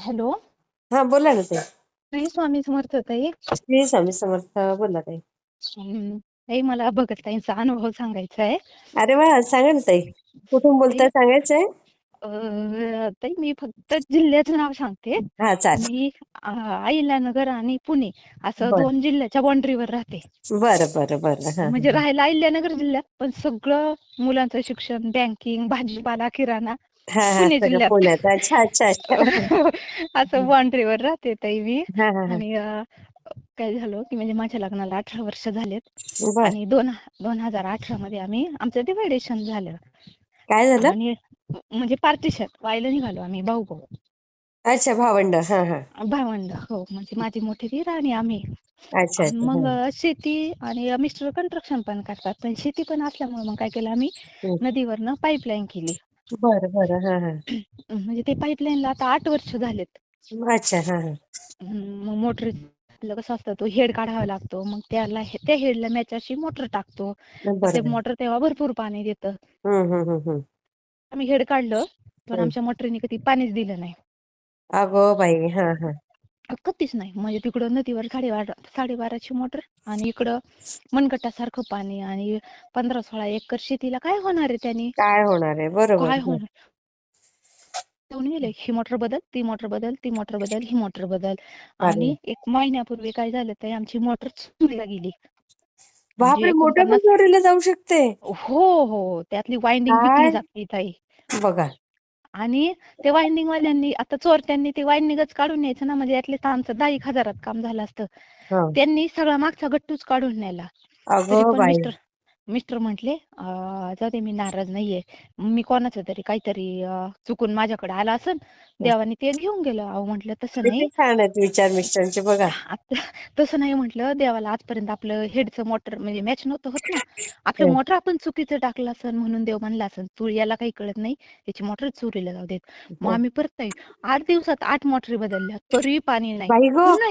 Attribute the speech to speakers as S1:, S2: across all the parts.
S1: Hello.
S2: हा बोला ना ताई.
S1: श्री स्वामी समर्थ ताई.
S2: श्री स्वामी समर्थ. बोला ताई.
S1: ताई मला भगत ताईंचा अनुभव सांगायचा आहे.
S2: अरे वा, सांगा ना ताई. कुठून
S1: ताई
S2: बोलताय सांगायचंय?
S1: ताई मी फक्त जिल्ह्याचं नाव सांगते.
S2: हा चालेल.
S1: मी अहिल्यानगर आणि पुणे असं
S2: बर
S1: 2 जिल्ह्याच्या बाउंड्रीवर राहते.
S2: बरं बरं बरं. हा
S1: म्हणजे राहायला अहिल्यानगर जिल्ह्यात, पण सगळं मुलांचं शिक्षण, बँकिंग, भाजीपाला, किराणा
S2: हा हा
S1: पुणे
S2: सगळं
S1: जिल्ह्यात.
S2: पुण्यात. अच्छा अच्छा अच्छा.
S1: असं बाउंड्रीवर राहते ताई मी.
S2: हा हा हा.
S1: आणि काय झालं की म्हणजे माझ्या लग्नाला 18 वर्ष झालेत.
S2: बर.
S1: आणि 2018 मध्ये आमचं डिव्हायडेशन झालं.
S2: काय झालं?
S1: आणि म्हणजे पार्टिशन व्हायला निघालो आम्ही, भाऊ भाऊ
S2: अच्छा, भावंड. हा हा.
S1: भावंड. हो, म्हणजे माझी मोठी दीर आणि आम्ही.
S2: अच्छा
S1: आणि
S2: अच्छा.
S1: मग
S2: हा.
S1: शेती, आणि मिस्टर कंस्ट्रक्शन पण करतात, पण शेती पण असल्यामुळे मग काय केलं आम्ही,
S2: हं.
S1: नदीवरनं पाईपलाईन केली.
S2: बरं बरं. हा हा.
S1: म्हणजे ते पाईपलाईनला आता 8 वर्ष झालेत.
S2: अच्छा. हा हा.
S1: मग मोटर कसं असतं, तो हेड काढावा लागतो, मग त्या हेडला मॅच अशी मोटर टाकतो. मग ते
S2: बरोबर.
S1: मोटर तेव्हा भरपूर पाणी देतं.
S2: हम्म.
S1: आम्ही हेड काढलं, पण
S2: हं.
S1: आमच्या मोटरीने कधी पाणीच दिलं नाही.
S2: अगो बाई. हा हा.
S1: कधीच नाही. म्हणजे तिकडं नदीवर 12.5ची मोटर, आणि इकडं मनगटासारखं पाणी, आणि 15-16 एकर शेतीला काय होणार आहे त्याने?
S2: काय होणार आहे? बरोबर.
S1: काय
S2: हं.
S1: होणार? येऊन गेले, ही मोटर बदल, ती मोटर बदल, ती मोटर बदल, ही मोटर बदल.
S2: अरे
S1: आणि 1 महिन्यापूर्वी काय झालं, तर आमची मोटर चोरीला गेली. म्हणजे
S2: बापरे, मोठं पण
S1: 49.
S2: चोरीला जाऊ शकते?
S1: हो हो, त्यातली वाइंडिंग विकली
S2: काय?
S1: जाते ताई.
S2: बघा.
S1: आणि ते वाइंडिंग वाल्यांनी, आता चोरट्यांनी ते वाइंडिंगच काढून न्यायचं ना, म्हणजे यातले तर आमचं 10,000 काम झालं असतं.
S2: हा.
S1: त्यांनी सगळा मागचा गट्टूच काढून नेला. तरी
S2: अगो
S1: पण
S2: बाई.
S1: मिस्टर म्हटले, जाऊ दे, मी नाराज नाहीये. मी कोणाचं तरी काहीतरी चुकून माझ्याकडे आला असन, देवाने ते घेऊन गेलं. अहो म्हटलं तसं नाही.
S2: किती छान आहेत विचार मिस्टरांचे, बघा.
S1: तसं नाही म्हटलं, देवाला आजपर्यंत आपलं हेडचं मोटर म्हणजे मॅच नव्हतं होत ना. आपलं
S2: हं.
S1: मोटर आपण चुकीचं टाकलं असन, म्हणून देव म्हणला असन, तू याला काही कळत नाही, त्याची मोटर चोरीला जाऊ देत. मग
S2: हं.
S1: आम्ही परत नाही, 8 दिवसात 8 मोटरी बदलल्या, तरी पाणी नाही.
S2: बाई गो.
S1: पुन्हा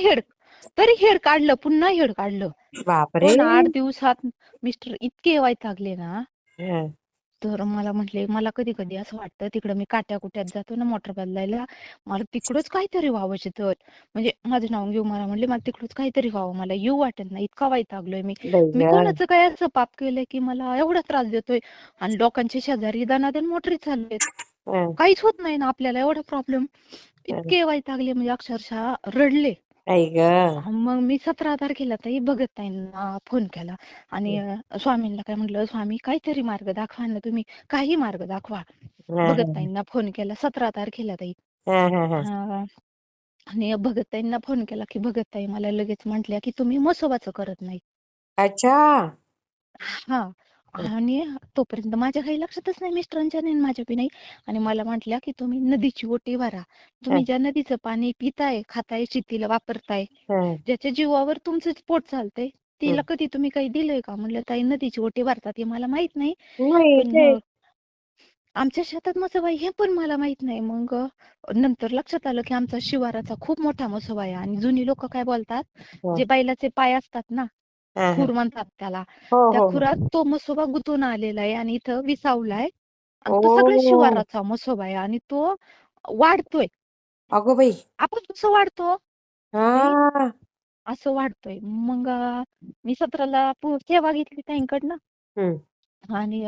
S1: हेड काढलं, पुन्हा हेड काढलं.
S2: बापरे.
S1: पण 8 दिवसात मिस्टर इतके वैतागले ना.
S2: हं.
S1: तर मला म्हटले, मला कधी कधी असं वाटतं, तिकडं मी काट्याकुट्यात जातो ना मोटर बदलायला, मला तिकडंच काहीतरी व्हावं तर. म्हणजे माझं नाव घेऊ, मला म्हटले, मला तिकडंच काहीतरी व्हावं, मला येऊ वाटत नाही, इतका वैतागलोय मी.
S2: बाई
S1: मी
S2: गं.
S1: कोणाचं काय असं पाप केलंय की मला एवढा त्रास देतोय? आणि लोकांच्या शेजारी दनादन मोटरी चाललेत,
S2: हं.
S1: काहीच होत नाही ना आपल्याला, एवढा प्रॉब्लेम.
S2: हं.
S1: इतके वैतागले म्हणजे अक्षरशः रडले.
S2: आई गं.
S1: मग मी 17 तारखेला ताई भगत ताईंना फोन केला. आणि स्वामींना काय म्हटलं, स्वामी काहीतरी मार्ग दाखवा ना, तुम्ही काही मार्ग दाखवा.
S2: हं,
S1: भगत
S2: हं.
S1: ताईंना फोन केला 17 तारखेला ताई.
S2: हं, हं, हं.
S1: अं, आणि भगत ताईंना फोन केला की भगत ताई मला लगेच म्हटल्या की तुम्ही म्हसोबाचं करत नाही.
S2: अच्छा.
S1: हा. आणि तोपर्यंत माझ्या काही लक्षातच नाही, मिस्टरांच्या नाही माझ्या बी नाही. आणि मला म्हटल्या की तुम्ही नदीची ओटी भरा.
S2: हं,
S1: तुम्ही ज्या नदीचं पाणी पिताय, खाताय, शेतीला वापरताय,
S2: हं,
S1: ज्याच्या जीवावर तुमचं पोट चालतंय, तिला
S2: हं.
S1: कधी तुम्ही काही दिलंय का? म्हणलं ताई नदीची ओटी भरतात हे मला माहित नाही.
S2: नाही
S1: पण
S2: ते.
S1: आमच्या शेतात म्हसोबा आहे हे पण मला माहित नाही. मग नंतर लक्षात आलं की आमचा शिवाराचा खूप मोठा म्हसोबा आहे. आणि जुनी लोक काय बोलतात,
S2: हं,
S1: जे बैलाचे पाय असतात ना,
S2: हं, हं.
S1: खूर म्हणतात त्याला,
S2: हो
S1: त्या
S2: हो हो.
S1: खुरात तो म्हसोबा गुंतून आलेला आहे आणि इथं विसावलाय. आणि तो सगळ्या
S2: ओ.
S1: शिवाराचा म्हसोबा आहे आणि तो वाढतोय.
S2: अगो बाई.
S1: आपण कसं वाढतो ताई,
S2: हा.
S1: असं वाढतोय. मग मी 17ला सेवा घेतली ताईंकडनं.
S2: हं,
S1: आणि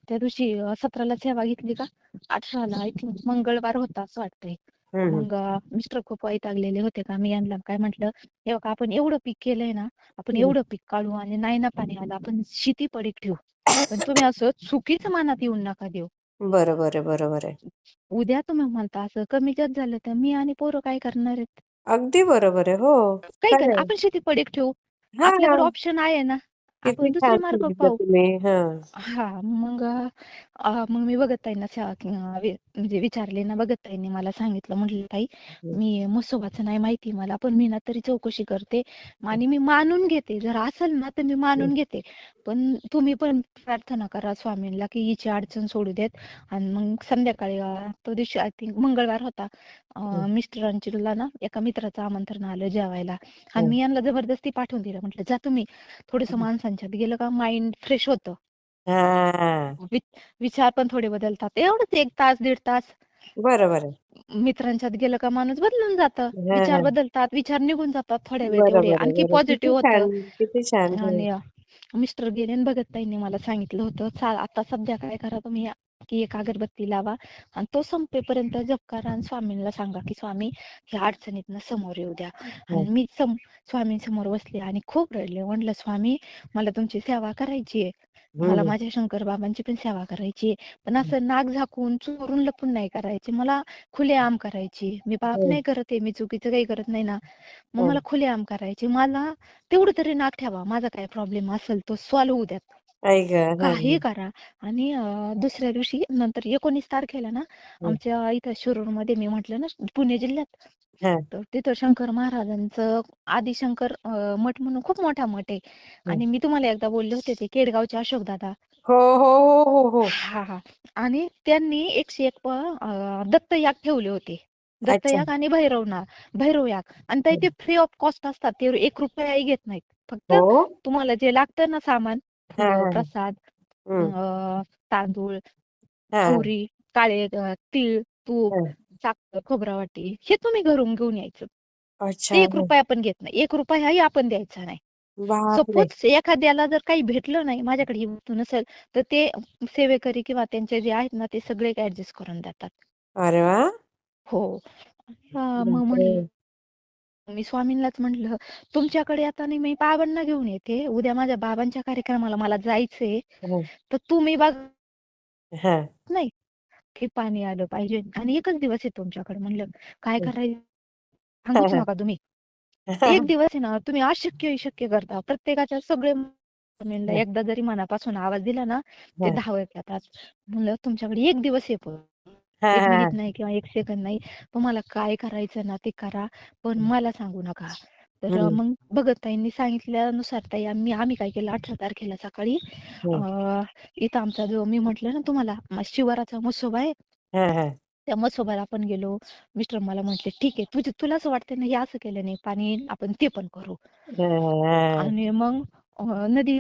S1: त्या दिवशी 17ला सेवा घेतली का, 18ला आय थिंक मंगळवार होता असं वाटतंय.
S2: हं, हं,
S1: मग मिस्टर खूप वैतागलेले होते. का मी यांना काय म्हटलं, हे बघा आपण एवढं पीक केलंय ना, आपण
S2: हं.
S1: एवढं पीक काढू आणि नाही ना पाणी आलं, आपण शेती पडीक ठेवू, पण तुम्ही असं चुकीचं मनात येऊन नका देऊ.
S2: बरोबर आहे, बरोबर आहे.
S1: उद्या तुम्ही म्हणता असं कमी जास्त झालं तर मी आणि पोरं काय करणार आहेत?
S2: अगदी बरोबर आहे. हो.
S1: काही कर,
S2: खरं आहे.
S1: आपण शेती पडीक ठेवू, आपल्याकडे
S2: हा.
S1: ऑप्शन आहे ना,
S2: किती
S1: आपण दुसरे
S2: छान
S1: मार्ग
S2: सांगितलं
S1: पाहू.
S2: तुम्ही. हा.
S1: हा. मग मी बघत ताईंना म्हणजे विचारले ना, बघत ताईंनी मला सांगितलं, म्हटलं ताई
S2: हं,
S1: मी म्हसोबाचं नाही माहिती मला, पण मी ना तरी चौकशी करते आणि मी मानून घेते, जर असेल ना तर मी
S2: हं,
S1: मानून घेते. पण तुम्ही पण प्रार्थना करा स्वामींना की हिची अडचण सोडू देत. आणि मग संध्याकाळी तो दिवशी आय थिंक मंगळवार होता,
S2: हं,
S1: मिस्टरांचीला ना एका मित्राचं आमंत्रण आलं जेवायला. आणि
S2: हं,
S1: मी यांना जबरदस्ती पाठवून दिलं, म्हटलं जा तुम्ही, थोडस
S2: हं.
S1: माणसांच्यात गेलं का माइंड फ्रेश होतं.
S2: हा.
S1: विचार पण थोडे बदलतात, एवढंच 1 तास 1.5 तास.
S2: बरोबर आहे.
S1: मित्रांच्यात गेलं का माणूस बदलून जातं,
S2: हा
S1: विचार
S2: हा
S1: बदलतात, विचार निघून जातात थोड्या वेळ तेवढे,
S2: बरोबर आहे
S1: आणखी
S2: बरोबर किती
S1: पॉझिटिव्ह होतं.
S2: छान किती छान हो
S1: आणि मिस्टर गेले आणि भगत ताईंनी मला सांगितलं होतं, आता सध्या काय करा तुम्ही, की एक अगरबत्ती लावा आणि तो संपेपर्यंत जप करा आणि स्वामींना सांगा की स्वामी ह्या अडचणीतनं समोर येऊ द्या.
S2: हो.
S1: आणि मी स्वामींसमोर बसले आणि खूप रडले. म्हटलं स्वामी मला तुमची सेवा करायची आहे, मला
S2: हम्म
S1: माझ्या शंकर बाबांची पण सेवा करायची आहे, पण असं नाक झाकून चोरून लपून नाही करायची, मला खुलेआम करायची. मी पाप
S2: हम्म
S1: नाही करत आहे, मी चुकीचं काही करत नाही ना, मग मला
S2: हम्म.
S1: खुलेआम करायची. मला तेवढं तरी नाक ठेवा, माझा काय प्रॉब्लेम असेल तो सॉल्व्ह होऊ द्यात,
S2: आई ग हा
S1: काही करा. आणि दुसऱ्या दिवशी नंतर 19 तारखेला ना आमच्या इथं शिरूरमध्ये, मी म्हटलं ना पुणे जिल्ह्यात,
S2: हा
S1: तर तिथं शंकर महाराजांचं आदिशंकर मठ म्हणून खूप मोठा मठ आहे.
S2: हा.
S1: आणि मी तुम्हाला एकदा बोलले होते ते केडगावचे अशोक दादा,
S2: हो हो हो हो हो
S1: हा हा, आणि त्यांनी 101 दत्तयाग ठेवले होते.
S2: अच्छा
S1: दत्तयाग आणि भैरव याग, आणि ते फ्री ऑफ कॉस्ट असतात, ते 1 रुपयाही घेत नाहीत. फक्त
S2: हो
S1: तुम्हाला जे लागतं ना सामान,
S2: हा
S1: फुलं,
S2: हा
S1: प्रसाद,
S2: हम्म
S1: तांदूळ,
S2: हा हा
S1: तुरी, काळे तीळ, तूप,
S2: हा.
S1: साखर, खोबरावाटी, हे तुम्ही घरून घेऊन यायचं.
S2: अच्छा
S1: ते 1 रुपया पण घेत नाही, 1 रुपयाही आपण द्यायचा नाही.
S2: बापरे
S1: सपोज एखाद्याला जर काही भेटलं नाही, माझ्याकडे ही वस्तू नसेल, तर ते सेवेकरी किंवा त्यांचे जे आहेत ना ते सगळे ऍडजस्ट करून देतात.
S2: अरे वा
S1: हो. मग
S2: बापरे
S1: म्हणलं, मी स्वामींनाच म्हटलं तुमच्याकडे आता नाही, मी बाबांना घेऊन येते, उद्या माझ्या बाबांच्या कार्यक्रमाला मला जायचंय,
S2: हा
S1: तर तुम्ही बघ
S2: हा
S1: नाही, हे पाणी आलं पाहिजे आणि 1च दिवस आहे तुमच्याकडे. म्हणलं काय करायचं सांगूच
S2: हा
S1: नका तुम्ही. 1 दिवस आहे ना, तुम्ही अशक्य शक्य करता. प्रत्येकाच्या सगळे म्हणलं, एकदा जरी मनापासून आवाज दिला ना, ते
S2: हा
S1: धावत येतात. म्हणलं तुमच्याकडे 1 दिवस आहे, पण
S2: हा
S1: 1
S2: हा
S1: मिनिट नाही किंवा 1 सेकंद नाही. तुम्हाला काय करायचं ना ते करा, पण मला सांगू नका. तर
S2: हम्म
S1: मग भगत ताईंनी सांगितल्यानुसार ताई आम्ही काय केलं, 18 तारखेला सकाळी
S2: हम्म
S1: इथं आमचा जो मी म्हटलं ना तुम्हाला शिवाराचा मसोबा आहे,
S2: हा हा
S1: त्या मसोबाला आपण गेलो. मिस्टर मला म्हटले ठीक आहे, तुला असं वाटतं ना हे असं केलं नाही पाणी येईल, आपण ते पण करू.
S2: हा
S1: आणि मग नदी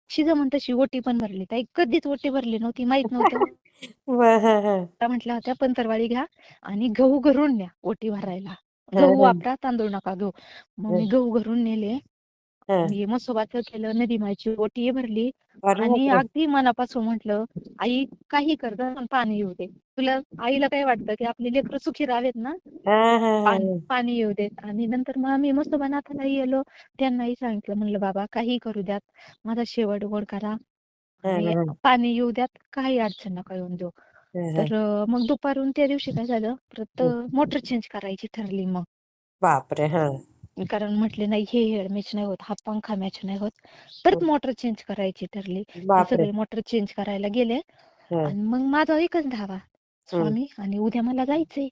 S1: जमन तशी ओटी पण भरली. ताई कधीच ओटी भरली नव्हती, माहित नव्हतं.
S2: हा हा
S1: त्या म्हटल्या होत्या पंतरवाळी घ्या आणि गहू घरून न्या ओटी भरायला,
S2: हा
S1: गहू
S2: हा
S1: वापरा, तांदूळ नका घेऊ. मग मी गहू घरून नेले,
S2: हा.
S1: मी मसोबाचं केलं, नदी मायची ओटी भरली.
S2: अरे
S1: आणि
S2: बापरे
S1: अगदी मनापासून म्हटलं आई काही कर पण पाणी येऊ दे. तुला आईला काय वाटतं की आपली लेकरं सुखी राहावेत ना,
S2: हा हा हा
S1: पाणी येऊ देत. आणि नंतर मग आम्ही मसोबा नाथालाही गेलो, त्यांनाही सांगितलं, म्हणलं बाबा काही करू द्यात, माझा शेवट गोड करा
S2: हा
S1: आणि
S2: हा
S1: पाणी येऊ द्यात, काही अडचण नका येऊन देऊ.
S2: हा.
S1: तर मग दुपारून त्या दिवशी काय झालं, परत मोटर चेंज करायची ठरली. मग
S2: बापरे हा
S1: कारण म्हटले नाही हे हेड मॅच नाही होत, हा पंखा मॅच नाही होत, परत मोटर चेंज करायची ठरली. ते
S2: बापरे
S1: सगळे मोटर चेंज करायला गेले.
S2: हा
S1: आणि मग माझा एकच धावा,
S2: हम्म
S1: स्वामी आणि उद्या मला जायचंय,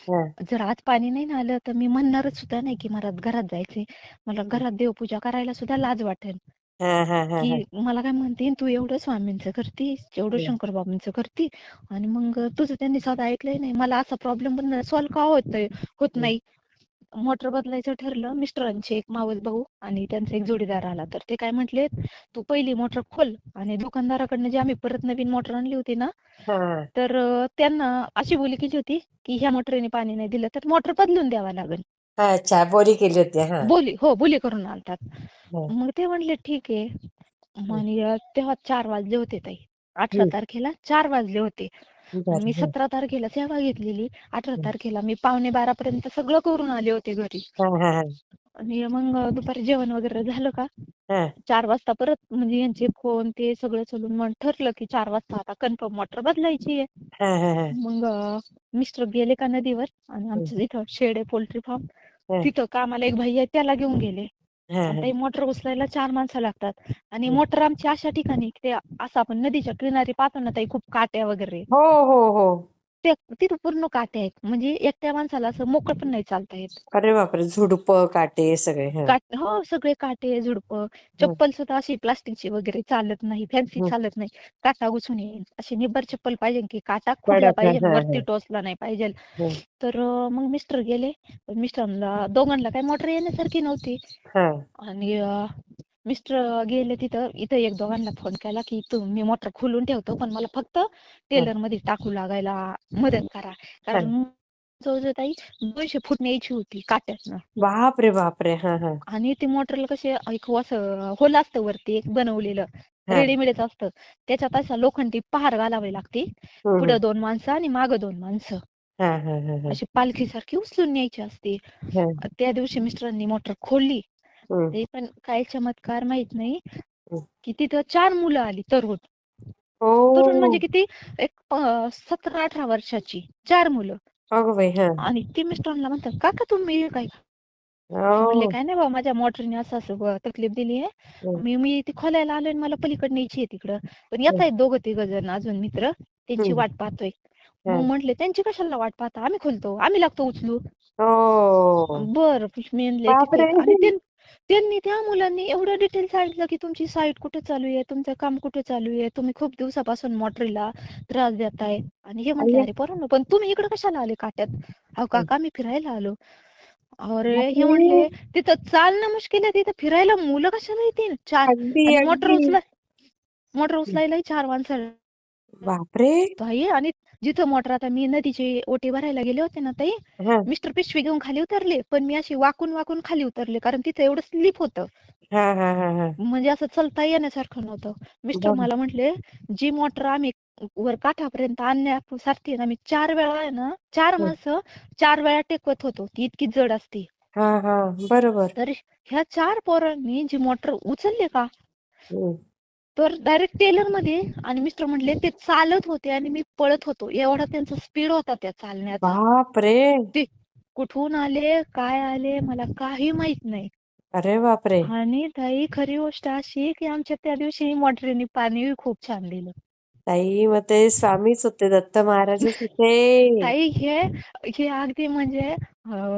S2: हा
S1: जर आज पाणी नाही ना आलं तर मी म्हणणारच सुद्धा नाही की मला घरात जायचंय. मला घरात देवपूजा करायला सुद्धा लाज वाटेल,
S2: हा हा हा
S1: की
S2: हा
S1: मला काय म्हणते तू एवढं स्वामींचं करतीस, एवढं शंकर बाबांचं करती, आणि मग तुझं त्यांनी साधं ऐकलंय नाही. मला असा प्रॉब्लेम पण सॉल्व्ह का होत नाही. मोटर बदलायचं ठरलं. मिस्टरांचे एक मावस भाऊ आणि त्यांचा एक जोडीदार आला, तर ते काय म्हटले, तू पहिली मोटर खोल, आणि दुकानदाराकडनं जी आम्ही परत नवीन मोटर आणली होती ना,
S2: हा.
S1: तर त्यांना अशी बोली केली होती की ह्या मोटरीने पाणी नाही दिलं तर मोटर बदलून द्यावा लागेल.
S2: अच्छा बोरी केली होती हा
S1: बोली करून आणतात.
S2: हा.
S1: मग ते म्हणले ठीक आहे. आणि तेव्हा 4 वाजले होते ताई, 18
S2: हम्म.
S1: तारखेला 4 वाजले होते. आणि मी
S2: बरं
S1: 17 तारखेला सेवा घेतलेली. 18 तारखेला मी 11:45 पर्यंत सगळं करून आले होते घरी.
S2: हा हा हा
S1: आणि मग दुपारी जेवण वगैरे झालं का,
S2: हा
S1: 4 वाजता परत म्हणजे यांचे फोन ते सगळं चलून मग ठरलं की 4 वाजता आता कन्फर्म मोटर बदलायची आहे.
S2: हा हा हा
S1: मग मिस्टर गेले का नदीवर, आणि आमचं इथं शेड आहे पोल्ट्री फार्म, तिथं कामाला एक भाई आहे त्याला घेऊन गेले.
S2: हा
S1: आणि
S2: हा
S1: ते मोटर उचलायला 4 माणसं लागतात. आणि मोटर आमची अशा ठिकाणी ते असं आपण नदीच्या किनारी पाहतो ना ताई, खूप काट्या वगैरे,
S2: हो हो हो
S1: ते तिथं पूर्ण काटे आहेत, म्हणजे एकट्या माणसाला असं मोकळं पण नाही चालता येत.
S2: अरे बापरे झुडप काटे सगळे हा
S1: हो सगळे काटे झुडपं.
S2: हा
S1: चप्पल सुद्धा अशी प्लास्टिकची वगैरे चालत नाही, फॅन्सी
S2: हा.
S1: चालत नाही, काटा घुसून येईल अशी निब्बर चप्पल पाहिजे की काटा खुडला
S2: कडक हा
S1: पाहिजे,
S2: हा
S1: वरती टोचला नाही पाहिजे. तर मग मिस्टर गेले. मिस्टरांना दोघांना काही मोटर येण्यासारखी नव्हती.
S2: हा
S1: आणि मिस्टर गेले तिथं, इथं एक दोघांना फोन केला की मी मोटर खोलून ठेवतो, पण मला फक्त
S2: हा
S1: टेलर मध्ये टाकू लागायला मदत करा.
S2: हा
S1: कारण जवळजवळ ताई 200 फूट न्यायची होती काट्यातनं.
S2: बापरे बापरे. हा हा
S1: आणि ते मोटरला कसे एक असं होल असतं वरती एक बनवलेलं,
S2: हा
S1: रेडीमेडच असतं. त्याच्यात असा लोखंडी पहार घालावी लागते.
S2: हम्म
S1: पुढं 2 माणसं आणि मागं 2 माणसं.
S2: हा हा हा हा
S1: अशी पालखीसारखी उचलून न्यायची असते.
S2: हा
S1: त्या दिवशी मिस्टरांनी मोटर खोलली.
S2: हम्म
S1: ते पण काय चमत्कार माहित नाही
S2: हम्म.
S1: की तिथं 4 मुलं आली तरुण. तरुण
S2: ओ
S1: म्हणजे किती एक 17-18 वर्षाची 4 मुलं.
S2: अगं बाई. हा
S1: आणि ती मिस्टरांना म्हणतात, काका तुम्ही काय? म्हणले
S2: ओ
S1: काय नाही बाबा, माझ्या मोटरीने असं असं तकलीफ दिली आहे.
S2: हम्म,
S1: मी ती खोलायला आलोय आणि मला पलीकडे न्यायची आहे तिकडं. पण येत
S2: हम्म,
S1: आहेत 2-3 जण अजून मित्र, त्यांची
S2: हम्म,
S1: वाट पाहतोय.
S2: हा.
S1: मग म्हटले त्यांची कशाला वाट पाहता, आम्ही खोलतो, आम्ही लागतो उचलू.
S2: ओ
S1: बरं मी म्हणले ठीक
S2: बापरे.
S1: आहे. आणि त्यांनी त्या मुलांनी एवढं डिटेल सांगितलं की तुमची साईट कुठे चालू आहे, तुमचं काम कुठे चालू आहे, तुम्ही खूप दिवसापासून मोटरीला त्रास देताय. आणि हे म्हटले,
S2: अय्या,
S1: अरे पोरांनो पण तुम्ही इकडे कशाला आले काट्यात? अहो काका मी फिरायला आलो. अरे हे
S2: बापरे.
S1: म्हटले तिथं चालणं मुश्किल आहे, तिथं फिरायला मुलं कशाला येतील 4?
S2: अगदी
S1: आणि
S2: अगदी.
S1: मोटर उचलायलाही 4 माणसं
S2: बापरे.
S1: ताई. आणि जिथं मोटर आता मी नदीची ओटी भरायला गेले होते ना ताई,
S2: हा
S1: मिस्टर पिशवी घेऊन खाली उतरले, पण मी अशी वाकून वाकून खाली उतरले कारण तिथं एवढं स्लिप होतं.
S2: हा हा हा हा
S1: म्हणजे असं चलता येण्यासारखं नव्हतं. मिस्टर
S2: बर
S1: मला म्हटले, जी मोटर आम्ही वर काठापर्यंत आणण्यासाठी ना मी 4 वेळा आहे ना 4 माणसं 4 वेळा टेकवत होतो, ती इतकी जड असते.
S2: हा हा बरोबर.
S1: तर ह्या 4 पोरांनी जी मोटर उचलली का,
S2: हम्म.
S1: तर डायरेक्ट टेलर मध्ये. आणि मिस्टर म्हटले ते चालत होते आणि मी पळत होतो, एवढा त्यांचा स्पीड होता त्या चालण्याचा.
S2: बापरे.
S1: ते कुठून आले काय आले मला काही माहित नाही.
S2: अरे बापरे.
S1: आणि ताई खरी गोष्ट अशी की आमच्या त्या दिवशी मोटरीने पाणी खूप छान दिलं.
S2: ताई मग ते स्वामीच होते, दत्त महाराजच होते.
S1: ताई हे हे अगदी म्हणजे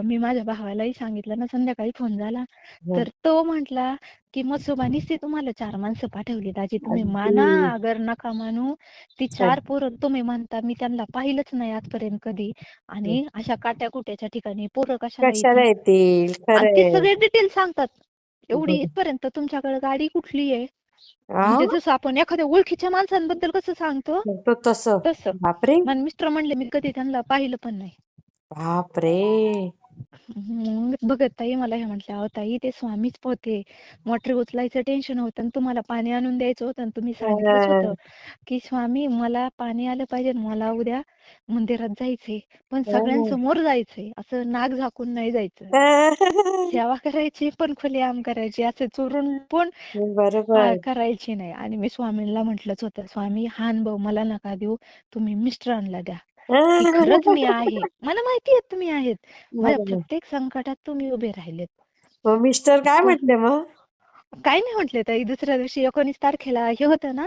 S1: मी माझ्या भावालाही सांगितलं ना, संध्याकाळी फोन झाला
S2: हं,
S1: तर तो म्हटला की मसोबानीच ती तुम्हाला 4 माणसं पाठवली दाजी, तुम्ही माना
S2: अगदी
S1: अगर नका मानू. ती
S2: हं,
S1: 4 पोरं तुम्ही म्हणता मी त्यांना पाहिलंच नाही आजपर्यंत कधी.
S2: हं.
S1: आणि अशा काट्याकुट्याच्या ठिकाणी पोरं कशाला
S2: कशाला
S1: येतील.
S2: येतील
S1: आणि ते
S2: खरंय.
S1: सगळे डिटेल सांगतात. एवढी
S2: बरं.
S1: इथपर्यंत तुमच्याकडे गाडी कुठली आहे,
S2: आ
S1: म्हणजे जसं आपण एखाद्या ओळखीच्या माणसांबद्दल कसं सांगतो
S2: तो तसं.
S1: तसं.
S2: बापरे.
S1: मग मिस्टर म्हणले मी कधी त्यांना पाहिलं पण नाही.
S2: बापरे.
S1: मग बघत ताई मला हे म्हटलं, अहो ताई ते स्वामीच होते. मोटर उचलायचं टेन्शन होतं आणि तुम्हाला पाणी आणून द्यायचं होतं आणि तुम्ही सांगितलंच होतं
S2: हं,
S1: की स्वामी मला पाणी आलं पाहिजे, मला उद्या मंदिरात जायचंय, पण
S2: हं.
S1: सगळ्यांसमोर जायचंय, असं नाक झाकून नाही जायचं. सेवा करायची पण खुलेआम करायची, असं चोरून पण
S2: बरोबर.
S1: करायची नाही. आणि मी स्वामींना म्हटलंच होतं, स्वामी हा अनुभव मला नका देऊ, तुम्ही मिस्टरांना द्या की खरंच मी आहे, मला माहिती आहे तुम्ही आहेत, माझ्या
S2: बरोबर.
S1: प्रत्येक संकटात तुम्ही उभे राहिलेत.
S2: मग मिस्टर काय
S1: तर
S2: म्हटले मग?
S1: काय नाही म्हटले ताई. दुसऱ्या दिवशी 19 तारखेला हे होतं ना,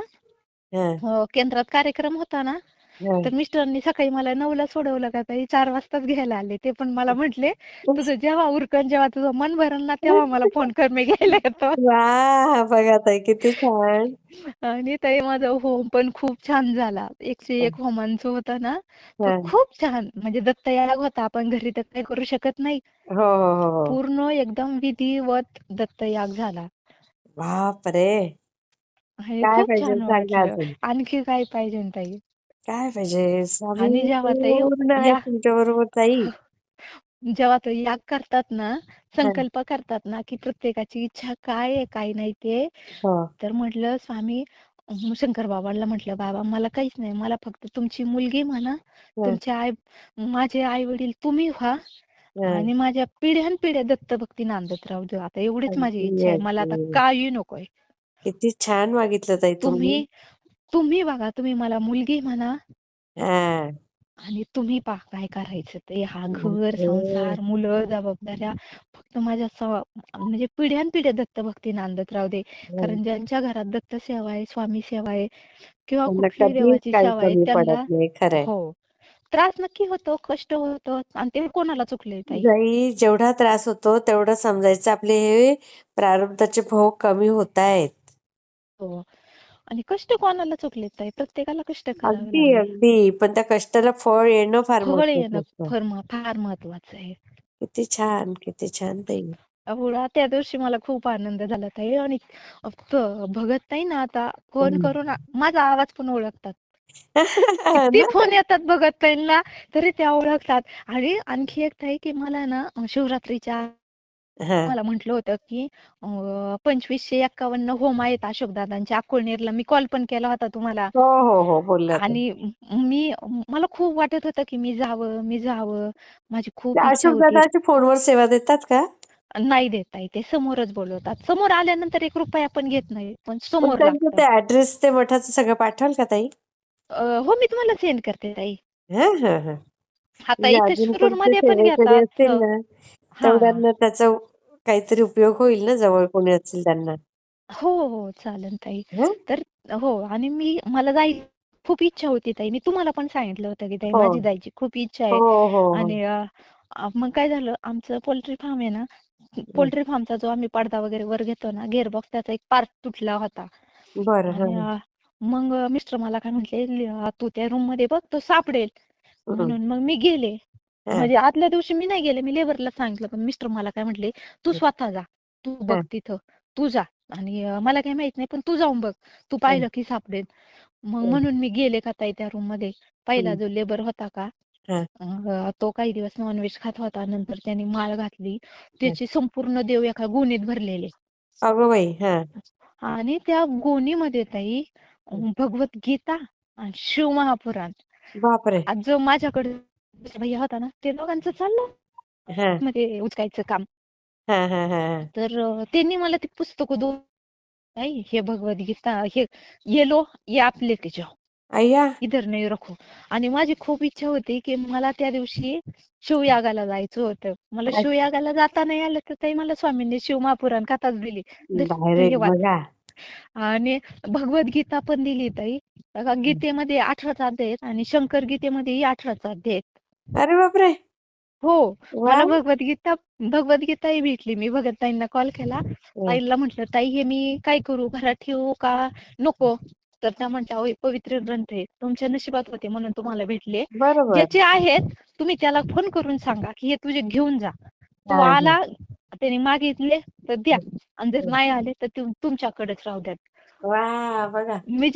S2: हं,
S1: केंद्रात कार्यक्रम होता ना,
S2: हं.
S1: तर मिस्टरांनी सकाळी मला 9ला सोडवलं का ताई, 4 वाजताच घ्यायला आले. ते पण मला म्हटले, तुझं जेव्हा उरकन, जेव्हा तुझं मन भरण ना, तेव्हा मला फोन कर, मी घ्यायला येतो.
S2: वाह! बघा ताई किती छान.
S1: आणि ताई माझा होम पण खूप छान झाला. 101 होमांचं होतं ना, तर
S2: हं.
S1: खूप छान. म्हणजे दत्तयाग होता. आपण घरी तर काही करू शकत नाही.
S2: हो, हो, हो, हो.
S1: पूर्ण एकदम विधिवत दत्तयाग झाला.
S2: बापरे!
S1: हे
S2: काय
S1: खूप
S2: पाहिजे
S1: छान
S2: सांगा
S1: वाटलं.
S2: अजून?
S1: आणखी काय पाहिजे ताई?
S2: काय पाहिजे?
S1: आणि
S2: स्वामी
S1: जेव्हा ताई
S2: पूर्ण आहेत
S1: या
S2: तुमच्या बरोबर ताई.
S1: जेव्हा तो याग करतात ना,
S2: हं,
S1: संकल्प करतात ना, की प्रत्येकाची इच्छा काय आहे, काय नाही ते.
S2: हो.
S1: तर म्हटलं स्वामी, शंकर बाबांना म्हटलं, बाबा मला काहीच नाही, मला फक्त तुमची मुलगी म्हणा,
S2: हं,
S1: तुमचे माझे आई वडील तुम्ही व्हा
S2: हं.
S1: आणि माझ्या पिढ्यानपिढ्या दत्तभक्ती नांदत राहू दे. आता एवढीच माझी
S2: अगदी,
S1: इच्छा आहे. मला आता
S2: अगदी.
S1: काही नकोय.
S2: किती छान मागितलं ताई तुम्ही.
S1: तुम्ही तुम्ही बघा, तुम्ही मला मुलगी म्हणा
S2: हां.
S1: आणि तुम्ही पहा काय करायचं ते. हा घर,
S2: बापरे!
S1: संसार, मुलं, जबाबदाऱ्या फक्त माझ्या म्हणजे पिढ्यानपिढ्या दत्तभक्ती नांदत राहू दे.
S2: हं.
S1: कारण ज्यांच्या घरात दत्त सेवा आहे, स्वामी सेवा आहे किंवा
S2: त्यांना
S1: कुठलीही
S2: कधीच
S1: देवाची
S2: काही
S1: सेवा आहे,
S2: कमी
S1: त्यांना
S2: पडत नाही. खरंय.
S1: हो त्रास नक्की होतो, कष्ट होतं आणि ते कोणाला चुकले ताई.
S2: जाई जेवढा त्रास होतो तेवढं समजायचं आपले हे प्रारब्धाचे भोग कमी होतायत.
S1: हो. आणि कष्ट कोणाला चुकलेत ताई, प्रत्येकाला कष्ट करावे
S2: अगदी,
S1: लागले.
S2: अगदी. पण त्या कष्टाला फळ येणं फार
S1: फळ
S2: महत्वाचं
S1: येणं
S2: असतं.
S1: फार महत्वाचं आहे.
S2: किती छान, किती छान ताई.
S1: एवढा त्या दिवशी मला खूप आनंद झाला ताई. आणि भगत ताई ना आता फोन
S2: हं.
S1: करून माझा आवाज पण ओळखतात. किती
S2: ना.
S1: फोन येतात बघत त्यांना, तरी त्या ओळखतात. आणि आणखी एक ताई की मला ना शिवरात्रीच्या
S2: हा.
S1: मला म्हटलं होतं की 2551 होम आहेत अशोकदादांच्या अक्कोळनेरला. मी कॉल पण केला होता तुम्हाला.
S2: हो हो हो, बोलल्या होत्या.
S1: आणि मी मला खूप वाटत होतं की मी जावं. माझी
S2: त्या
S1: खूप इच्छा
S2: अशोक
S1: होती.
S2: दादाची फोनवर सेवा देतात का?
S1: नाही देत ताई, ते समोरच बोलवतात. समोर आल्यानंतर 1 रुपया पण घेत नाही, पण
S2: पण
S1: समोर
S2: त्यांचं
S1: लागतं.
S2: ते ऍड्रेस ते मठाचं सगळं पाठवाल का ताई?
S1: हो, मी तुम्हाला सेंड करते ताई.
S2: हा हा हा.
S1: आता
S2: म्हणजे
S1: इथे
S2: अजून कोणते
S1: शिरूरमध्ये पण
S2: सेवेकरी
S1: घेतात.
S2: असतील ना,
S1: हा.
S2: तेवढ्यांना त्याचा काहीतरी उपयोग होईल ना, जवळ कोणी असेल त्यांना.
S1: हो, हो. चालेल ताई.
S2: हं?
S1: तर हो, आणि मला जायची खूप इच्छा होती ताई. मी तुम्हाला पण सांगितलं होतं की ताई
S2: हो
S1: माझी जायची खूप इच्छा
S2: हो
S1: आहे.
S2: हो हो.
S1: आणि मग काय झालं, आमचं पोल्ट्री फार्म आहे ना,
S2: हं.
S1: पोल्ट्री फार्मचा जो आम्ही पडदा वगैरे वर घेतो ना, गिअरबॉक्स, त्याचा एक पार्ट तुटला होता.
S2: बरं. हा
S1: आणि मग मिस्टर मला काय म्हटले, तू त्या रूम मध्ये बघ, तो सापडेल."
S2: हं.
S1: म्हणून मग मी गेले.
S2: हा
S1: म्हणजे आदल्या दिवशी मी नाही गेले, मी लेबरला सांगितलं. पण मिस्टर मला काय म्हटले, "तू स्वतः जा, तू बघ
S2: हा
S1: तिथं, तू जा. आणि मला काही माहित नाही, पण तू जाऊन बघ, तू
S2: हा
S1: पाहिलं की सापडेल." मग
S2: हा
S1: म्हणून मी गेले का ताई त्या रूम मध्ये. पहिला
S2: हं.
S1: जो लेबर होता का,
S2: हा
S1: तो काही दिवस नॉनव्हेज खात होता. नंतर त्याने माळ घातली,
S2: हा.
S1: त्याचे संपूर्ण देव एका गोणीत भरलेले.
S2: अगं बाई. हा
S1: आणि त्या गोणीमध्ये ताई भगवद्गीता आणि शिवमहापुराण.
S2: बापरे.
S1: आज जो माझ्याकडे भैया होता ना, ते दोघांचं चाललं
S2: हा
S1: मध्ये उचकायचं काम.
S2: हा हा हा हा.
S1: तर त्यांनी मला ती पुस्तकं दोन, "आई, हे भगवद्गीता, ये लो, ये आप लेके जाओ,
S2: अय्या.
S1: इधर नहीं रखो." आणि माझी खूप इच्छा होती की मला त्या दिवशी शिवयागाला जायचं होतं. मला शिवयागाला जाता नाही आलं, तर ताई मला स्वामींनी शिवमहापुराण कथाच दिली. धर हे
S2: डायरेक्ट
S1: वाच.
S2: बघा.
S1: आणि भगवद्गीता पण दिली ताई. बघा, गीतेमध्ये 18 अध्याय आहेत आणि शंकर गीतेमध्येही 18 अध्याय आहेत.
S2: अरे बापरे.
S1: हो,
S2: वा.
S1: मला भगवद्गीताही भेटली. मी भगत ताईंना कॉल केला.
S2: हं.
S1: ताईला म्हटलं, "ताई, हे मी काय करू? घरात ठेवू का नको?" तर त्या म्हटल्या, "होय, पवित्र ग्रंथ आहे. तुमच्या नशिबात होते म्हणून तुम्हाला भेटले.
S2: बरोबर.
S1: ज्याचे आहेत तुम्ही त्याला फोन करून सांगा की हे तुझे घेऊन जा. तो
S2: हा हा.
S1: आला, त्याने मागितले तर द्या,
S2: हं.
S1: आणि जर
S2: हं.
S1: नाही आले तर तुमच्याकडेच राहू द्यात."
S2: वा बघा.
S1: मी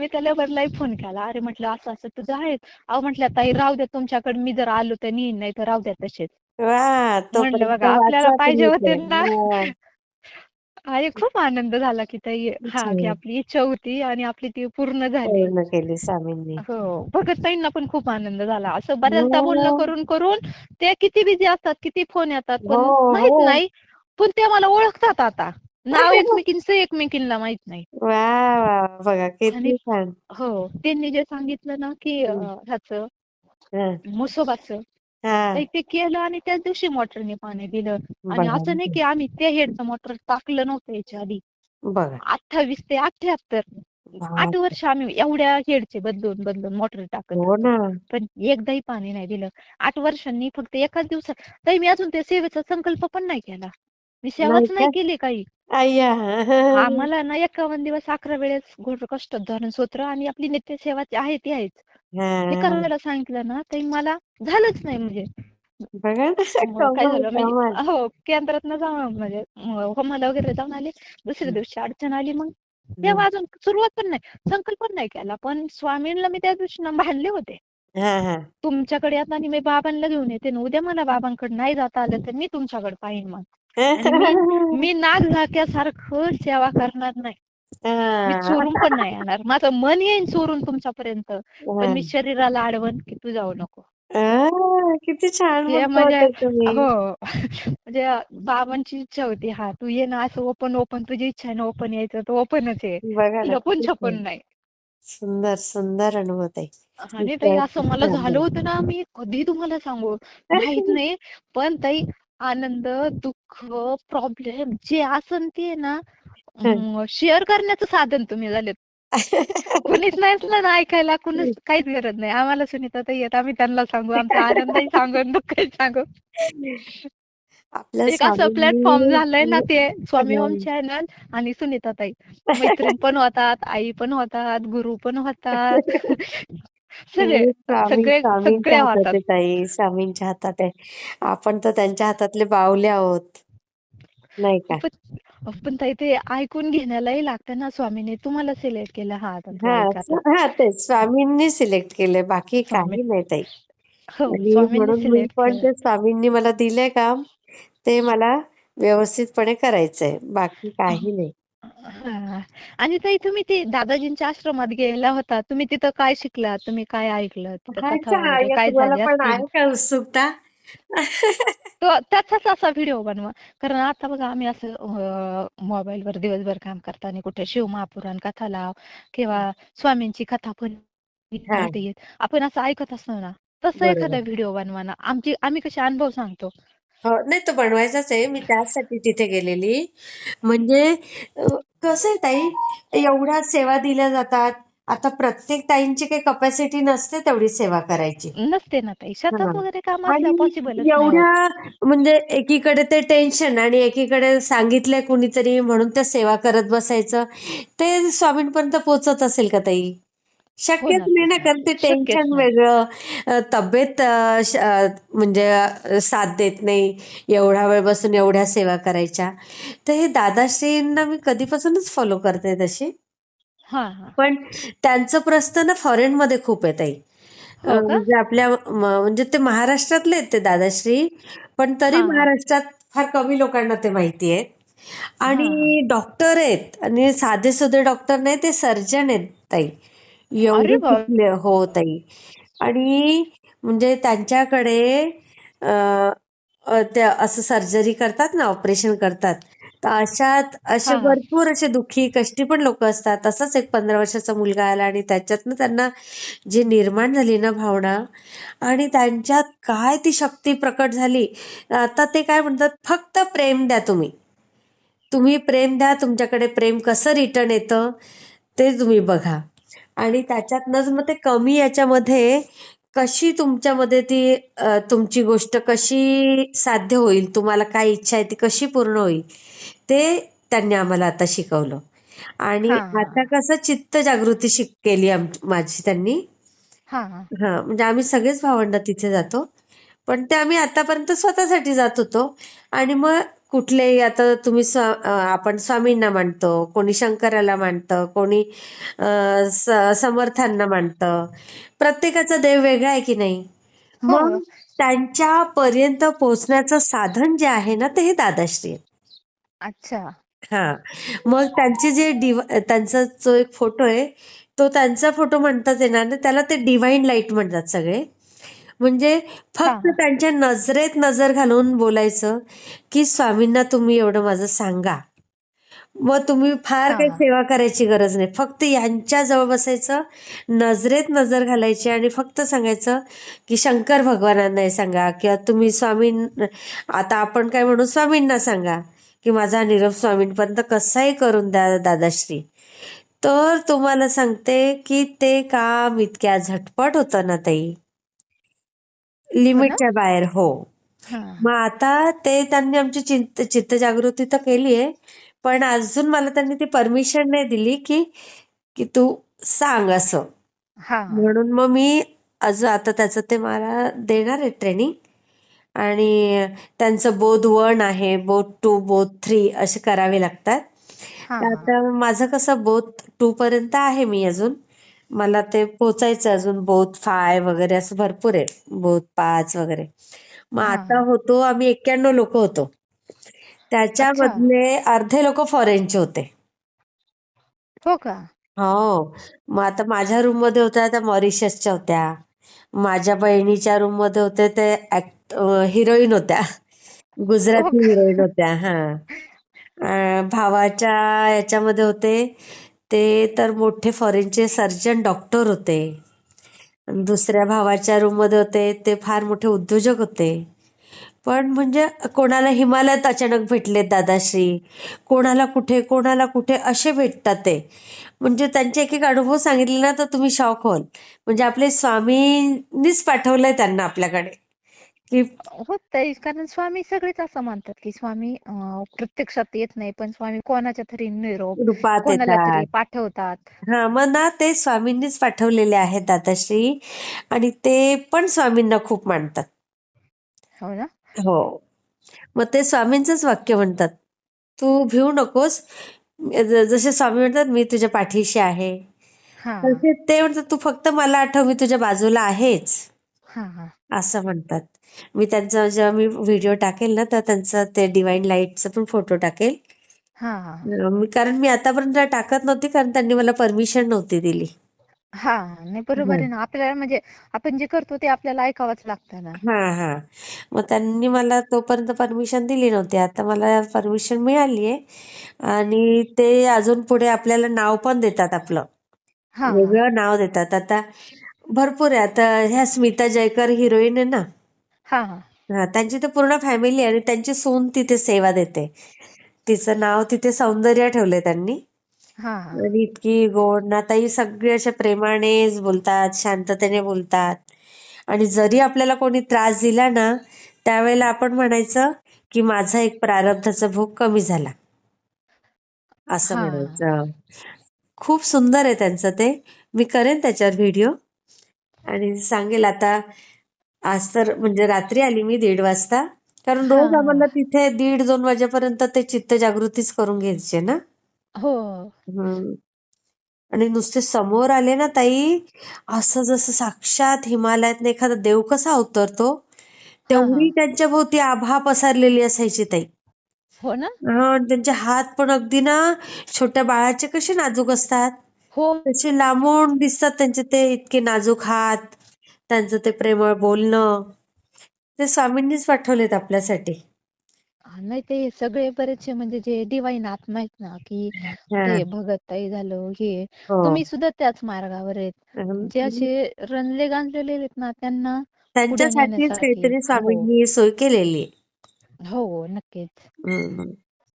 S1: त्या लेबरलाही फोन केला. अरे म्हटलं, असं असं तुझं आहे. अहो म्हटलं, ताई राहू द्या तुमच्याकडे, मी जर आलो तर नेईन, नाही तर राहू द्या तसेच.
S2: वा,
S1: म्हणलं
S2: तोपर्यंत
S1: बघा, आपल्याला
S2: वाचा
S1: पाहिजे
S2: तुम्ही
S1: होते
S2: ते.
S1: ना.
S2: हा.
S1: आणि खूप आनंद झाला की ताई, हा, की
S2: छान.
S1: आपली इच्छा होती आणि आपली ती पूर्ण झाली.
S2: पूर्ण केली स्वामींनी.
S1: हो, भगत ताईंना पण खूप आनंद झाला. असं बऱ्याचदा बोलणं
S2: हो
S1: करून करून ते किती बिझी असतात, किती फोन येतात,
S2: हो
S1: पण माहित
S2: हो.
S1: नाही. पण ते मला ओळखतात आता. नाव एकमेकींचं एकमेकींना माहित नाही.
S2: वा वा, बघा
S1: आणि
S2: किती छान.
S1: हो, त्यांनी जे सांगितलं ना की
S2: हं.
S1: ह्याचं
S2: हं.
S1: म्हसोबाचं,
S2: हा.
S1: तर ते केलं आणि त्याच दिवशी मोटरने पाणी दिलं. आणि
S2: बघा
S1: असं नाही की आम्ही त्या हेडचं मोटर टाकलं नव्हतं याच्या आधी.
S2: बघा.
S1: 28 ते 78, 8
S2: बाप.
S1: वर्ष आम्ही एवढ्या हेडचे बदलून बदलून मोटर टाकत
S2: हो
S1: होतो.
S2: ना.
S1: पण एकदाही पाणी नाही दिलं. 8 वर्षांनी फक्त एकाच दिवसात. ताई, मी अजून त्या सेवेचा संकल्प पण नाही केला. मी
S2: नाही
S1: सेवाच नाही
S2: का?
S1: केली काही.
S2: अय्या.
S1: आम्हाला ना 51 दिवस 11 वेळेस घोर कष्टोद्धारण स्तोत्र आणि आपली नित्यसेवा जी आहे ती आहेच. हे
S2: हा.
S1: करायला सांगितलं ना, तर मला झालंच नाही. म्हणजे
S2: बघा ना.
S1: काय
S2: कमाल
S1: झालं, म्हणजे
S2: कमाल.
S1: हो, केंद्रातनं जाऊन म्हणजे होमाला वगैरे जाऊन आले. दुसऱ्या
S2: हं.
S1: दिवशी अडचण आली. मग
S2: हं.
S1: तेव्हा अजून सुरुवात पण नाही, संकल्प पण नाही केला. पण स्वामींना मी त्या दिवशी ना भांडले होते.
S2: हा हा.
S1: तुमच्याकडे आता आणि मी बाबांना घेऊन येते ना, उद्या मला बाबांकडे नाही जाता आलं तर मी तुमच्याकडे पाहीन मग. आणि मी नाक झाक्यासारखं सेवा करणार नाही. मी
S2: हा.
S1: चोरून पण नाही येणार. माझं मन येईन चोरून तुमच्यापर्यंत, पण
S2: हा.
S1: मी शरीराला अडवण की तू जाऊ नको.
S2: किती छान
S1: हे
S2: बोलता
S1: म्हणजे
S2: होता तुम्ही.
S1: हो. म्हणजे बाबांची इच्छा होती, हा, तू ये ना, असं ओपन ओपन तुझी इच्छा आहे ना ओपन यायचं, तर ओपनच आहे.
S2: बघा ना,
S1: लपून
S2: किती छान.
S1: छपून नाही.
S2: सुंदर सुंदर अनुभव आहे.
S1: आणि ताई,
S2: खूपच
S1: असं मला
S2: छान
S1: झालं
S2: आहे.
S1: होतं ना, मी कधी तुम्हाला सांगू माहित नाही. पण ताई, आनंद, दुःख, प्रॉब्लेम जे असन ते ना शेअर करण्याचं साधन तुम्ही झालेत. कुणीच नसलं ना ऐकायला, कुणीच काहीच गरज नाही. आम्हाला सुनीताताई येत, आम्ही त्यांना सांगू, आमचा आनंदही सांगू आणि दुःखही सांगू.
S2: आपल्या
S1: एक असं प्लॅटफॉर्म झालंय ना
S2: स्वामींनी.
S1: ते, स्वामी ओम चॅनल आणि सुनीताताई. मैत्रीण पण होतात, आई पण होतात, गुरु पण होतात. सगळे
S2: स्वामी
S1: सगळे
S2: स्वामींच्या
S1: सगळे
S2: हातात
S1: होतात.
S2: आहे ताई, स्वामींच्या हातात आहे. आपण तर त्यांच्या हातातले बाहुले आहोत, नाही का?
S1: पण ताई ते ऐकून घेण्यालाही लागतं ना. स्वामीने तुम्हाला सिलेक्ट केलं, हा आता तू ऐक आता.
S2: हा तेच स्वामींनी सिलेक्ट केलंय, बाकी
S1: स्वामी
S2: काही नाही ताई.
S1: हो,
S2: आणि
S1: स्वामींनी
S2: म्हणून मी
S1: सिलेक्ट
S2: पण
S1: केलं.
S2: ते स्वामींनी मला दिलंय काम, ते मला व्यवस्थितपणे करायचंय, बाकी काही नाही.
S1: हां. आणि ताई तुम्ही ते दादाजींच्या आश्रमात गेला होता. तुम्ही तिथं काय शिकलात? तुम्ही काय ऐकलं? तिथं
S2: हाय
S1: कथा
S2: का?
S1: वगैरे
S2: या
S1: काय
S2: तुम्हाला
S1: झाल्या
S2: पण
S1: असतील?
S2: आहे का उत्सुकता?
S1: तो त्याचाच असा व्हिडिओ बनवा. कारण आता बघा आम्ही असं मोबाईलवर दिवसभर काम करताना कुठे शिवमहापुराण कथा लाव किंवा स्वामींची कथा पण
S2: हा,
S1: भेटेल. आपण असं ऐकत असतो ना. तसं एखादा
S2: बरोबर.
S1: व्हिडिओ बनवा ना. आम्ही कसे अनुभव सांगतो.
S2: हो, नाही तो बनवायचाच आहे. मी त्याचसाठी तिथे गेलेली. म्हणजे अ, कसं आहे ताई, एवढ्या सेवा दिल्या जातात. आता प्रत्येक ताईंची काही कपॅसिटी नसते तेवढी सेवा करायची.
S1: नसते ना ताई. शेतात
S2: हां.
S1: वगैरे काम
S2: आणि
S1: असल्यावर पॉसिबलच नाही होत.
S2: एवढ्या म्हणजे एकीकडे ते टेन्शन आणि एकीकडे सांगितलंय कुणीतरी म्हणून ते सेवा करत बसायचं. ते स्वामींपर्यंत पोहोचत असेल का ताई?
S1: हो
S2: शक्यच
S1: ना
S2: नाही
S1: ताई.
S2: ना, कारण ते
S1: शक्यच
S2: टेन्शन
S1: नाही.
S2: वेगळं, तब्येत म्हणजे साथ देत नाही. एवढा वेळ बसून एवढ्या सेवा करायच्या. तर हे दादाश्रींना मी कधीपासूनच फॉलो करते तशी.
S1: हां, हां.
S2: पण त्यांचं प्रस्थ ना फॉरेनमध्ये खूप आहे ताई.
S1: हो का?
S2: म्हणजे आपल्या म्हणजे ते महाराष्ट्रातले आहेत ते दादाश्री, पण तरी
S1: हां, हां.
S2: महाराष्ट्रात फार कमी लोकांना ते माहिती आहेत.
S1: हां.
S2: आणि डॉक्टर आहेत आणि साधे-सुधे डॉक्टर नाही, ते सर्जन आहेत ताई.
S1: अरे
S2: एवढे
S1: बाप!
S2: शिकले हो ताई. आणि म्हणजे त्यांच्याकडे अ, ते असं सर्जरी करतात ना, ऑपरेशन करतात. तर असे
S1: हां, हां.
S2: भरपूर असे दुःखी, कष्टी पण लोकं असतात. तसाच एक 15 वर्षाचा मुलगा आला आणि त्याच्यातनं त्यांना जी निर्माण झाली ना भावना आणि त्यांच्यात काय ती शक्ती प्रकट झाली. आता ते काय म्हणतात, फक्त प्रेम द्या तुम्ही. तुम्ही प्रेम द्या, तुमच्याकडे प्रेम कसं रिटर्न येतं ते तुम्ही बघा. आणि त्याच्यातनंच मग ते कमी याच्यामध्ये कशी तुमच्यामध्ये ती तुमची गोष्ट कशी साध्य होईल, तुम्हाला काय इच्छा आहे ती कशी पूर्ण होईल, ते त्यांनी आम्हाला आता शिकवलं. आणि
S1: हां,
S2: आता
S1: हां.
S2: कसं चित्त जागृती केली माझी त्यांनी.
S1: हां, हां.
S2: हां, म्हणजे आम्ही सगळेच भावंडं तिथे जातो. पण ते आम्ही आतापर्यंत स्वतःसाठी जात होतो. आणि मग कुठलेही आता आपण स्वामींना मानतो, कोणी शंकराला मानतं, कोणी समर्थांना मानतं. प्रत्येकाचा देव वेगळा आहे की नाही? मग
S1: हो.
S2: त्यांच्यापर्यंत पोहोचण्याचं साधन जे आहे ना, ते हे दादाश्री आहेत.
S1: अच्छा.
S2: हां. मग त्यांचा जो एक फोटो आहे, तो त्यांचा फोटो म्हणताच येणार नाही. त्याला ते डिव्हाइन लाईट म्हणतात सगळे. म्हणजे
S1: हां,
S2: फक्त
S1: हां.
S2: त्यांच्या नजरेत नजर घालून बोलायचं, की स्वामींना तुम्ही एवढं माझं सांगा. मग तुम्ही फार
S1: हां,
S2: काही
S1: हां.
S2: सेवा करायची गरज नाही. फक्त यांच्या जवळ बसायचं, नजरेत नजर घालायची आणि फक्त सांगायचं, की शंकर भगवानांना हे सांगा किंवा तुम्ही आता आपण काय म्हणू, स्वामींना सांगा, की माझा निरोप स्वामींपर्यंत कसाही करून द्या दादाश्री. तर तुम्हाला सांगते, की ते काम इतक्या झटपट होतं ना ताई.
S1: हो ना?
S2: लिमिटच्या बाहेर. हो.
S1: हां.
S2: मग आता ते त्यांनी आमची चित्तजागृती तर केली आहे. पण अजून मला त्यांनी ती परमिशन नाही दिली, की की तू सांग असं.
S1: हां, हां.
S2: म्हणून मग मी आता त्याचं ते मला देणार आहे ट्रेनिंग. आणि त्यांचं बोध 1 आहे, बोध 2, बोध 3 असे करावे लागतात.
S1: हां,
S2: तर
S1: हां.
S2: आता माझं कसं बोध 2 पर्यंत आहे मी अजून. मला ते पोहोचायचं अजून बोध 5 वगैरे असं भरपूर आहे. बोध 5 वगैरे. मग
S1: हां,
S2: आता
S1: हां.
S2: होतो आम्ही 91 लोकं होतो.
S1: अच्छा.
S2: त्याच्यामधले अर्धे लोकं फॉरेनचे होते.
S1: हो का?
S2: हो. मग आता माझ्या रूममध्ये होत्या त्या मॉरिशसच्या होत्या. माझ्या बहिणीच्या रूममध्ये होते ते हिरोईन होत्या.
S1: हो
S2: गुजराती
S1: का?
S2: हिरोईन होत्या. हां. भावाच्या याच्यामध्ये होते, ते तर मोठे फॉरेनचे सर्जन डॉक्टर होते. आणि दुसऱ्या भावाच्या रूममध्ये होते, ते फार मोठे उद्योजक होते. पण म्हणजे कोणाला हिमालयात अचानक भेटले दादाश्री, कोणाला कुठे असे भेटतात ते. म्हणजे त्यांचे एक-एक अनुभव सांगितले ना तर तुम्ही शॉक व्हाल. म्हणजे आपले स्वामींनीच पाठवलंय त्यांना आपल्याकडे, की
S1: होतंय. कारण स्वामी सगळेच असं मानतात, की स्वामी प्रत्यक्षात येत नाही, पण स्वामी कोणाच्या तरी निरोप
S2: रूपात
S1: कोणाला तरी
S2: येतात.
S1: पाठवतात.
S2: हां, मग ना ते स्वामींनीच पाठवलेले आहेत दादाश्री. आणि ते पण स्वामींना खूप मानतात.
S1: हो ना?
S2: हो. मग ते स्वामींचंच वाक्य म्हणतात. तू भिवू नकोस. जसे स्वामी म्हणतात मी तुझ्या पाठीशी आहे,
S1: हा
S2: तसे ते म्हणतात तू फक्त मला आठव, मी तुझ्या बाजूला आहेच,
S1: हा हा
S2: असं म्हणतात. मी त्यांचा जेव्हा मी व्हिडिओ टाकेल ना, तर त्यांचा ते डिवाइन लाईटचा पण फोटो टाकेल.
S1: हा हा
S2: कारण मी आतापर्यंत टाकत नव्हती, कारण त्यांनी मला परमिशन नव्हती दिली.
S1: हा नाही बरोबर आहे ना. आपल्याला म्हणजे आपण जे करतो ते आपल्याला ऐकावंच लागतं ना.
S2: हा हा मग त्यांनी मला तोपर्यंत परमिशन दिली नव्हती. आता मला परमिशन मिळालीये आणि ते अजून पुढे आपल्याला नाव पण देतात, आपलं
S1: हा हा
S2: वेगळं नाव देतात. आता भरपूर आहे. आता ह्या स्मिता जयकर हिरोईन आहे ना,
S1: हा हा
S2: हा त्यांची तर पूर्ण फॅमिली आणि त्यांची सून तिथे सेवा देते. तिचं नाव तिथे सौंदर्या ठेवलंय त्यांनी.
S1: हा हा
S2: आणि इतकी गोड ना ताई, सगळे अशा प्रेमानेच बोलतात, शांततेने बोलतात. आणि जरी आपल्याला कोणी त्रास दिला ना, त्यावेळेला आपण म्हणायचं की माझा एक प्रारब्धाचा भोग कमी झाला, असं
S1: हा
S2: म्हणायचं. खूप सुंदर आहे त्यांचं ते. मी करेन त्याच्यावर व्हिडिओ आणि सांगेल. आता आज तर म्हणजे रात्री आली मी 1:30 वाजता, कारण
S1: हा
S2: रोज आम्हाला तिथे 1:30-2 वाजेपर्यंत ते चित्त जागृतीच करून घ्यायचे ना.
S1: हो
S2: हम्म. आणि नुसते समोर आले ना ताई, असं जसं साक्षात हिमालयात एखादा देव कसा अवतरतो,
S1: हा हा
S2: तेवढी त्यांच्या भोवती आभा पसरलेली असायची ताई.
S1: हो ना.
S2: आणि त्यांचे हात पण अगदी ना, छोट्या बाळाचे कसे नाजूक असतात,
S1: हो
S2: तसे लांबून दिसतात त्यांचे ते इतके नाजूक हात, त्यांचं ते प्रेमळ बोलणं. ते स्वामींनीच पाठवलेत आपल्यासाठी.
S1: नाही ते सगळे बरेचसे म्हणजे जे डिवाईन आत्मा आहेत ना, की
S2: हा.
S1: ते भगतताई झालं हे,
S2: हो.
S1: तुम्ही सुद्धा त्याच मार्गावर आहेत. जे
S2: अं,
S1: असे रणले गांजलेले आहेत ना त्यांना पुढे
S2: त्यांच्यासाठीच
S1: नेण्यासाठी.
S2: काहीतरी
S1: हो
S2: स्वामींनी सोय केलेली आहे.
S1: हो नक्कीच.
S2: हम्म.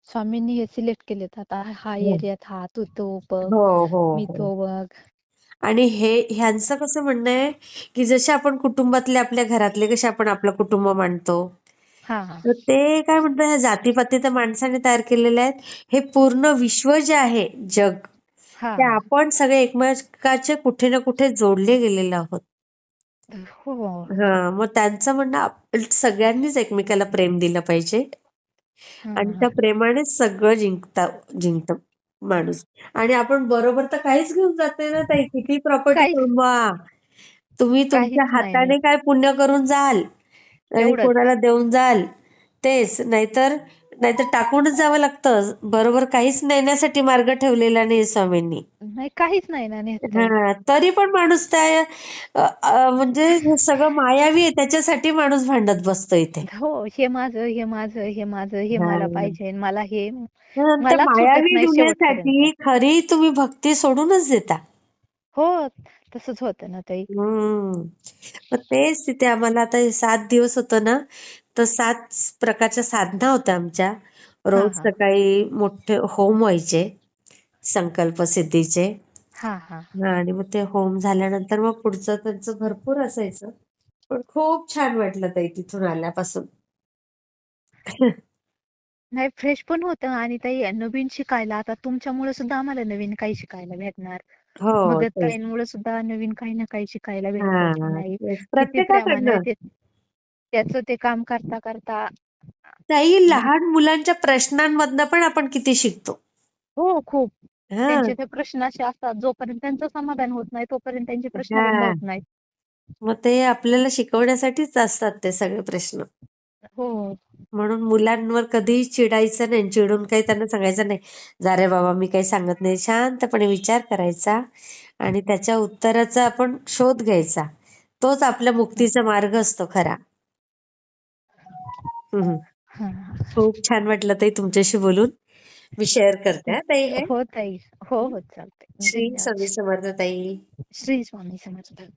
S1: स्वामींनी हे सिलेक्ट केलेत. आता हा
S2: हो
S1: एरियात हा तू तो बघ,
S2: हो हो
S1: मी
S2: हो.
S1: तो बघ.
S2: आणि ह्यांचं कसं म्हणणं आहे, की जसे आपण कुटुंबातले आपल्या घरातले कसे आपण आपलं कुटुंब मांडतो,
S1: हा हा
S2: तर ते काय म्हणतात, ह्या जातीपाती तर माणसाने तयार केलेले आहेत. हे पूर्ण विश्व जे आहे, जग,
S1: हा
S2: ते आपण सगळे एकमेकाचे कुठे ना कुठे जोडले गेलेले आहोत.
S1: हो
S2: हा, मग त्यांचं म्हणणं सगळ्यांनीच एकमेकाला प्रेम दिलं पाहिजे आणि
S1: हा
S2: त्या प्रेमानेच सगळं जिंकतं माणूस. आणि आपण बरोबर तर काहीच घेऊन जात नाही ना ताई, किती प्रॉपर्टी
S1: काहीच
S2: कमवा, तुम्ही तुमच्या
S1: काहीच नाही.
S2: हाताने काय पुण्य करून जाल आणि
S1: तेवढंच.
S2: कोणाला देऊन जाल तेच, नाहीतर नाहीतर टाकूनच जावं लागतं. बरोबर काहीच नेण्यासाठी मार्ग ठेवलेला नाही स्वामींनी.
S1: नाही काहीच नाही ना नेताई.
S2: हा, तरी पण माणूस त्या म्हणजे हे सगळं मायावी आहे, त्याच्यासाठी माणूस भांडत बसतो इथे.
S1: हो हे माझं हे माझं हे माझं हे
S2: हा.
S1: मला पाहिजे मला हे
S2: त्या
S1: मलाच सुटत
S2: मायावी
S1: नाही शेवटपर्यंत.
S2: दुनियेसाठी खरी तुम्ही भक्ती सोडूनच देता.
S1: हो तसंच होतं ना ताई.
S2: हम्म. मग तेच तिथे आम्हाला आता हे 7 दिवस होतं ना, तर 7 प्रकारच्या साधना होत्या आमच्या.
S1: हा
S2: रोज
S1: हा
S2: सकाळी मोठे होम व्हायचे, संकल्प सिद्धीचे.
S1: हा हा
S2: आणि मग ते होम झाल्यानंतर मग पुढचं त्यांचं भरपूर असायचं. पण खूप छान वाटलं ताई तिथून आल्यापासून.
S1: नाही फ्रेश पण होतं आणि ताई नवीन शिकायला आता तुमच्यामुळे सुद्धा आम्हाला नवीन काही शिकायला भेटणार.
S2: हो
S1: भगत
S2: तेच.
S1: ताईंमुळे सुद्धा नवीन काही ना काही शिकायला भेटतं की
S2: हां,
S1: नाही
S2: तेच.
S1: किती प्रेमाने
S2: प्रत्येकाकडनं.
S1: ते त्याचं ते काम करता करता
S2: ताई,
S1: म्हणजे
S2: लहान मुलांच्या प्रश्नांमधनं पण आपण किती शिकतो.
S1: हो खूप.
S2: हां,
S1: त्यांचे ते प्रश्न असे असतात जोपर्यंत त्यांचं समाधान होत नाही तोपर्यंत त्यांचे प्रश्न बंद
S2: हां.
S1: होत नाहीत.
S2: मग ते आपल्याला शिकवण्यासाठीच असतात ते सगळे प्रश्न.
S1: हो
S2: म्हणून मुलांवर कधीही चिडायचं नाही, चिडून काही त्यांना सांगायचं नाही, "जा रे बाबा, मी काही सांगत नाही." शांतपणे विचार करायचा आणि त्याच्या उत्तराचा आपण शोध घ्यायचा. तोच आपल्या मुक्तीचा मार्ग असतो खरा. हं, हं.
S1: हा
S2: खूप छान वाटलं ताई तुमच्याशी बोलून. मी शेअर करते हां ताई हे.
S1: हो ताई. हो हो चालतंय.
S2: श्री
S1: धन्यवाद.
S2: स्वामी समर्थ ताई.
S1: श्री स्वामी समर्थ.